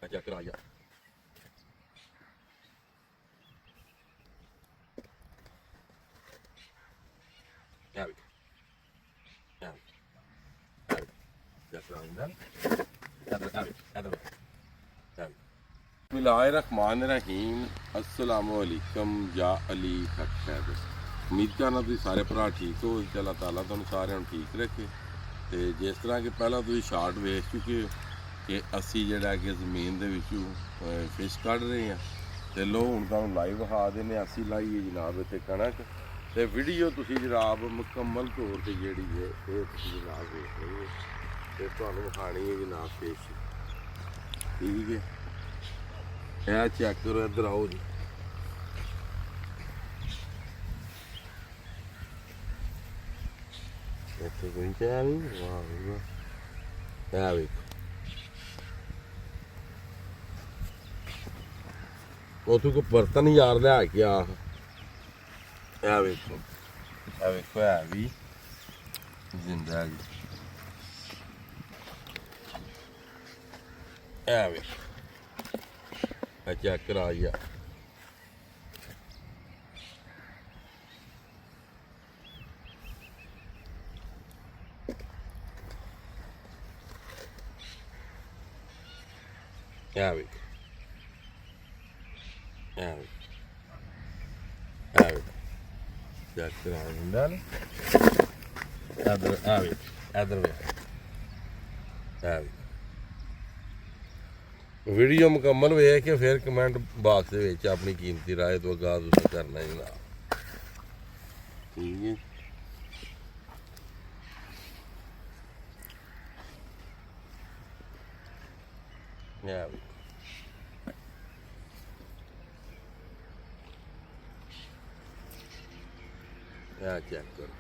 Check करा यार बिस्मिल्लाहिर्रहमानिर्रहीम अस्सलाम वालेकुम या अली हक खैर उम्मीद करना तुम सारे भरा ठीक हो अल्लाह ताला तुहानू सारिਆਂ ਨੂੰ ठीक रखे ਤੇ जिस तरह कि पहला तुम शार्ट वेख चुके हो कि असी जिहड़ा कि ਜ਼ਮੀਨ ਦੇ ਵਿੱਚੋਂ ਫਿਸ਼ ਕੱਢ ਰਹੇ ਹਾਂ ਤੇ ਲੋ ਹੁਣ ਤੁਹਾਨੂੰ ਲਾਈਵ ਵਿਖਾ ਦਿੰਦੇ ਹਾਂ ਅਸੀਂ ਲਾਈ ਹੈ ਜਨਾਬ ਇੱਥੇ ਕਣਕ ਤੇ ਵੀਡੀਓ ਤੁਸੀਂ ਜਨਾਬ ਮੁਕੰਮਲ ਤੌਰ ਤੇ ਜਿਹੜੀ ਹੈ ਇਹ ਤੁਸੀਂ ਜਨਾਬ ਵੇਖ ਰਹੇ ਹੋ ਤੇ ਤੁਹਾਨੂੰ ਵਿਖਾਣੀ ਹੈ ਜਨਾਬ ਫਿਸ਼ ਠੀਕ ਹੈ ਇਹ ਚੈੱਕ ਕਰੋ ਇੱਧਰ ਆਓ ਜੀ ਇੱਥੇ ਕੋਈ ਚਾਹ ਨਹੀਂ ਵਾਹ ਵਾਹ ਇਹ ਵੇਖੋ ਉਥੋਂ ਕੋ ਬਰਤਨ ਯਾਰ ਲਿਆ ਕੇ ਆ ਇਹ ਵੇਖੋ ਹੈ ਵੀ ਜ਼ਿੰਦਾ ਜੀ ਇਹ ਵੇਖੋ ਆ ਚੈੱਕ ਕਰਾ ਯਾਰ ਇਹ ਵੇਖੋ चेक करा दिंदा इधर वीडियो मुकम्मल वेख के फिर कमेंट बॉक्स में अपनी कीमती राय तो आगाज उस करना जनाब ठीक है चेक करो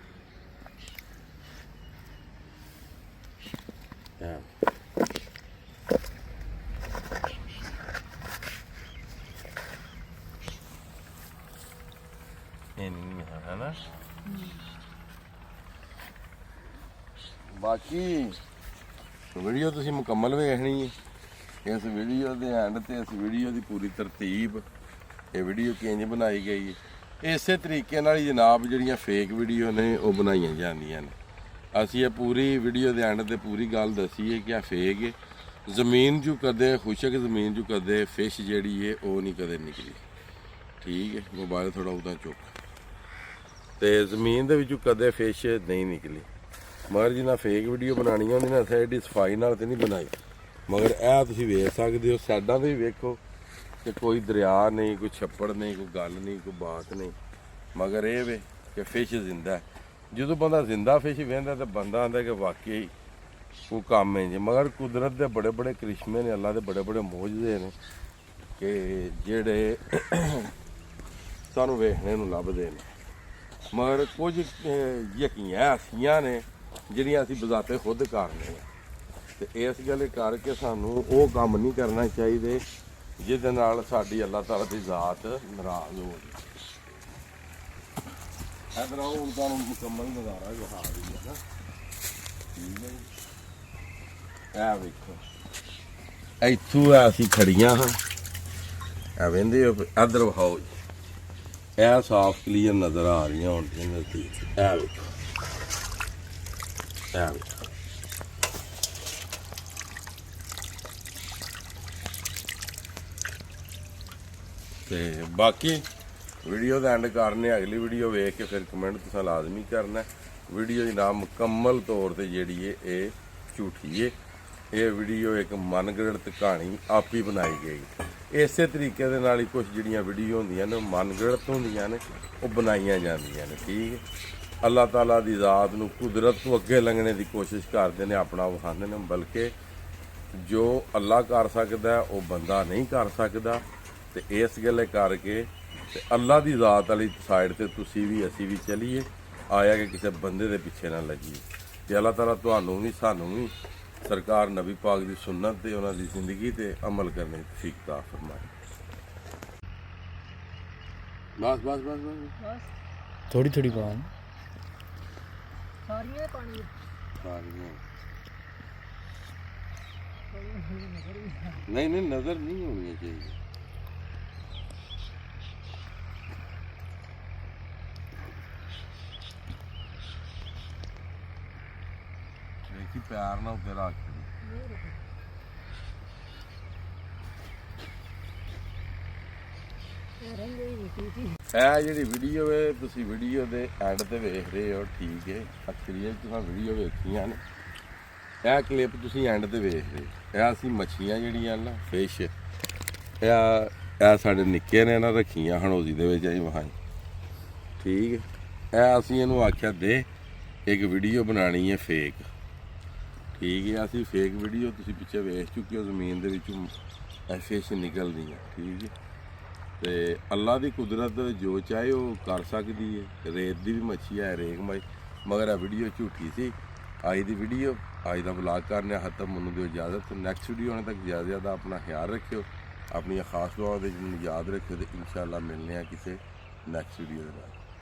है ना बाकी वीडियो तुसी मुकम्मल वेखनी है इस वीडियो के एंड ते इस वीडियो की पूरी तरतीब ये वीडियो किंज बनाई गई है ਇਸੇ ਤਰੀਕੇ ਨਾਲ ਜਨਾਬ ਜਿਹੜੀਆਂ ਫੇਕ ਵੀਡੀਓ ਨੇ ਉਹ ਬਣਾਈਆਂ ਜਾਂਦੀਆਂ ਨੇ ਅਸੀਂ ਇਹ ਪੂਰੀ ਵੀਡੀਓ ਦੇ ਐਂਡ ਤੇ ਪੂਰੀ ਗੱਲ ਦੱਸੀ ਹੈ ਕਿ ਆ ਫੇਕ ਹੈ ਜ਼ਮੀਨ 'ਚੋਂ ਕਦੇ ਖੁਸ਼ਕ ਜ਼ਮੀਨ 'ਚੋਂ ਕਦੇ ਫਿਸ਼ ਜਿਹੜੀ ਹੈ ਉਹ ਨਹੀਂ ਕਦੇ ਨਿਕਲੀ ਠੀਕ ਹੈ ਮੋਬਾਈਲ ਥੋੜਾ ਉਦਾਂ ਚੁੱਕ ਤੇ ਜ਼ਮੀਨ ਦੇ ਵਿੱਚੋਂ ਕਦੇ ਫਿਸ਼ ਨਹੀਂ ਨਿਕਲੀ ਮਗਰ ਜਿਹਨਾਂ ਫੇਕ ਵੀਡੀਓ ਬਣਾਉਣੀਆਂ ਹੁੰਦੀ ਨਾ ਸਾਡੀ ਸਫਾਈ ਨਾਲ ਤੇ ਨਹੀਂ ਬਣਾਈ ਮਗਰ ਇਹ ਤੁਸੀਂ ਵੇਖ ਸਕਦੇ ਹੋ ਸਾਈਡਾਂ ਤੇ ਵੀ ਵੇਖੋ कि कोई दरिया नहीं कोई छप्पड़ नहीं कोई गल नहीं कोई बात नहीं मगर ये वे कि फिश जिंदा है जो बंदा जिंदा फिश वेंदा तो बंदा आंदा कि वाकई वो काम है जी मगर कुदरत के बड़े बड़े करिश्मे ने अल्लाह के बड़े बड़े मौजूदे ने कि जेड़े सानू वेखने नूं लभदे ने मगर कुछ यकीन ऐसियां ने जिहड़ियां असीं बजाते खुद करने ते इस गल करके सानू वो काम नहीं करना चाहिए ਜਿਹਦੇ ਨਾਲ ਸਾਡੀ ਅੱਲਾਹ ਤਾਲਾ ਦੀ ਜ਼ਾਤ ਨਾਰਾਜ਼ ਹੋ ਜਾਵੇ ਇਧਰ ਆਓ ਹੁਣ ਤੁਹਾਨੂੰ ਮੁਕੰਮਲ ਨਜ਼ਾਰਾ ਵਿਖਾ ਰਹੀ ਹੈ ਨਾ ਠੀਕ ਹੈ ਇਹ ਵੇਖੋ ਇੱਥੋਂ ਅਸੀਂ ਖੜੀਆਂ ਹਾਂ ਇਹ ਵੇਂਦੇ ਹੋ ਇਧਰ ਵਿਖਾਓ ਇਹ ਸਾਫ਼ ਕਲੀਅਰ ਨਜ਼ਰ ਆ ਰਹੀਆਂ ਹੁਣ ਨਜ਼ਦੀਕ ਇਹ ਵੇਖੋ ਇਹ ਵੇਖੋ ਤੇ ਬਾਕੀ ਵੀਡੀਓ ਦਾ ਐਂਡ ਕਰਨੇ ਅਗਲੀ ਵੀਡੀਓ ਵੇਖ ਕੇ ਫਿਰ ਕਮੈਂਟ ਤੁਸੀਂ ਲਾਜ਼ਮੀ ਕਰਨਾ ਵੀਡੀਓ ਜਨਾਬ ਮੁਕੰਮਲ ਤੌਰ ਤੇ ਜਿਹੜੀ ਹੈ ਇਹ ਝੂਠੀ ਹੈ ਇਹ ਵੀਡੀਓ ਇੱਕ ਮਨਗੜਤ ਕਹਾਣੀ ਆਪ ਹੀ ਬਣਾਈ ਗਈ ਇਸੇ ਤਰੀਕੇ ਦੇ ਨਾਲ ਹੀ ਕੁਝ ਜਿਹੜੀਆਂ ਵੀਡੀਓ ਹੁੰਦੀਆਂ ਨੇ ਮਨਗੜਤ ਹੁੰਦੀਆਂ ਨੇ ਉਹ ਬਣਾਈਆਂ ਜਾਂਦੀਆਂ ਨੇ ਠੀਕ ਹੈ ਅੱਲਾਹ ਤਾਲਾ ਦੀ ਜ਼ਾਤ ਨੂੰ ਕੁਦਰਤ ਤੋਂ ਅੱਗੇ ਲੰਘਣੇ ਦੀ ਕੋਸ਼ਿਸ਼ ਕਰਦੇ ਨੇ ਆਪਣਾ ਵਿਖਾਉਂਦੇ ਨੇ ਬਲਕਿ ਜੋ ਅੱਲਾਹ ਕਰ ਸਕਦਾ ਉਹ ਬੰਦਾ ਨਹੀਂ ਕਰ ਸਕਦਾ ਤੇ ਇਸ ਗੱਲੇ ਕਰਕੇ ਤੇ ਅੱਲਾ ਦੀ ਜ਼ਾਤ ਵਾਲੀ ਸਾਈਡ ਤੇ ਤੁਸੀਂ ਵੀ ਅਸੀਂ ਵੀ ਚਲੀਏ ਆਇਆ ਕਿ ਕਿਸੇ ਬੰਦੇ ਦੇ ਪਿੱਛੇ ਨਾ ਲੱਗੀਏ ਤੇ ਅੱਲਾਹ ਤਾਲਾ ਤੁਹਾਨੂੰ ਵੀ ਸਾਨੂੰ ਵੀ ਸਰਕਾਰ ਨਬੀ ਪਾਕ ਦੀ ਸੁन्नत ਤੇ ਉਹਨਾਂ ਦੀ ਜ਼ਿੰਦਗੀ ਤੇ ਅਮਲ ਕਰਨੇ ਦੀ ਤੌਫੀਕ ਤਾ ਫਰਮਾਏ ਬਸ ਬਸ ਬਸ ਬਸ ਥੋੜੀ ਥੋੜੀ ਪਾਉਂ ਸਾਰੀਆਂ ਪਾਣੀ ਸਾਰੀਆਂ ਨਹੀਂ ਨਹੀਂ ਨਜ਼ਰ ਨਹੀਂ ਹੋਣੀ ਚਾਹੀਦੀ। ਦੇਖੀ ਪਿਆਰ ਨਾਲ ਉੱਤੇ ਰੱਖ ਇਹ ਜਿਹੜੀ ਵੀਡੀਓ ਹੈ ਤੁਸੀਂ ਵੀਡੀਓ ਦੇ ਐਂਡ ਤੇ ਵੇਖ ਰਹੇ ਹੋ, ਠੀਕ ਹੈ। ਅਕਸਰੀਅਤ ਤੁਸੀਂ ਵੀਡੀਓ ਵੇਖੀਆਂ ਨੇ, ਇਹ ਕਲਿੱਪ ਤੁਸੀਂ ਐਂਡ ਤੇ ਵੇਖ ਰਹੇ ਹੋ। ਇਹ ਅਸੀਂ ਮੱਛੀਆਂ ਜਿਹੜੀਆਂ ਨਾ ਫਿਸ਼, ਇਹ ਸਾਡੇ ਨਿੱਕੇ ਨੇ ਨਾ ਰੱਖੀਆਂ ਹਣੋਜੀ ਦੇ ਵਿੱਚ ਅਸੀਂ ਵਹਾਂ, ਠੀਕ ਹੈ। ਇਹ ਅਸੀਂ ਇਹਨੂੰ ਆਖਿਆ ਦੇ ਇੱਕ ਵੀਡੀਓ ਬਣਾਉਣੀ ਹੈ ਫੇਕ, ਠੀਕ ਹੈ। ਅਸੀਂ ਫੇਕ ਵੀਡੀਓ ਤੁਸੀਂ ਪਿੱਛੇ ਵੇਖ ਚੁੱਕੇ ਹੋ, ਜ਼ਮੀਨ ਦੇ ਵਿੱਚੋਂ ਇਹ ਫਿਸ਼ ਨਿਕਲਦੀਆਂ, ਠੀਕ ਹੈ। ਤੇ ਅੱਲਾ ਦੀ ਕੁਦਰਤ ਜੋ ਚਾਹੇ ਉਹ ਕਰ ਸਕਦੀ ਹੈ। ਰੇਤ ਦੀ ਵੀ ਮੱਛੀ ਹੈ, ਰੇਗ ਮਾਈ, ਮਗਰ ਇਹ ਵੀਡੀਓ ਝੂਠੀ ਸੀ। ਅੱਜ ਦੀ ਵੀਡੀਓ, ਅੱਜ ਦਾ ਵਲੌਗ ਕਰਨੇ ਖਤਮ। ਮੈਨੂੰ ਦਿਓ ਇਜਾਜ਼ਤ। ਨੈਕਸਟ ਵੀਡੀਓ ਆਉਣ ਤੱਕ ਜ਼ਿਆਦਾ ਆਪਣਾ ਖਿਆਲ ਰੱਖਿਓ, ਆਪਣੀਆਂ ਖਾਸ ਦੁਆਵਾਂ ਵਿੱਚ ਮੈਨੂੰ ਯਾਦ ਰੱਖਿਓ, ਤੇ ਇਨਸ਼ਾਅੱਲਾ ਮਿਲਨੇ ਆ ਕਿਸੇ ਨੈਕਸਟ ਵੀਡੀਓ ਦੇ ਨਾਲ।